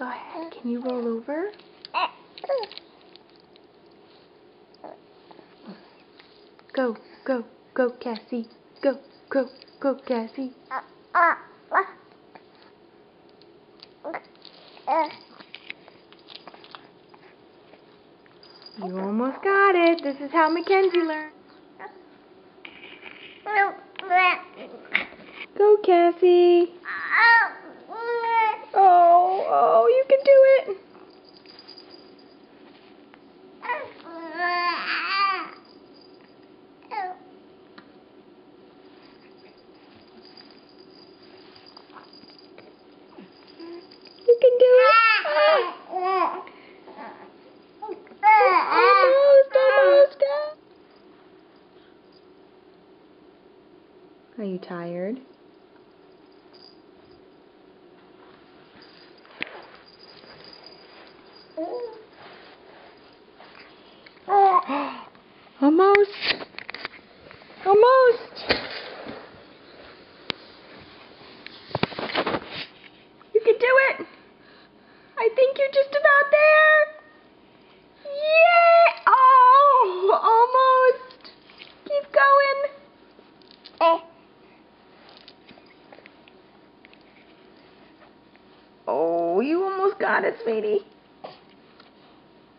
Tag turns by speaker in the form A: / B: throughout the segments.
A: Go ahead. Can you roll over? Go, go, go, Cassie. Go, go, go, Cassie. You almost got it. This is how Mackenzie learned. Go, Cassie. Oh, you can do it. You can do it. Almost. Are you tired? Almost. You can do it. I think you're just about there. Yeah. Oh, almost. Keep going. Oh, you almost got it, sweetie.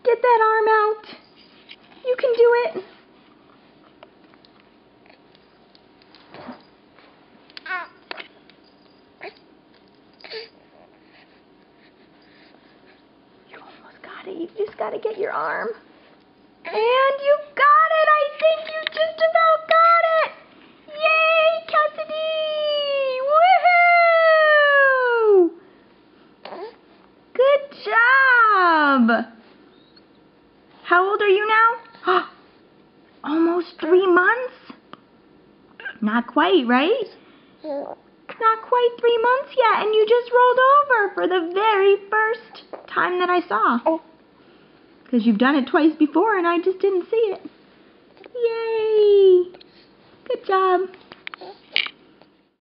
A: Get that arm out. You can do it. You almost got it. You just got to get your arm. And you got it. I think you just about got it. Yay, Cassidy. Woohoo! Good job. How old are you now? Almost 3 months? Not quite, right? Not quite 3 months yet, and you just rolled over for the very first time that I saw. Because you've done it twice before, and I just didn't see it. Yay! Good job.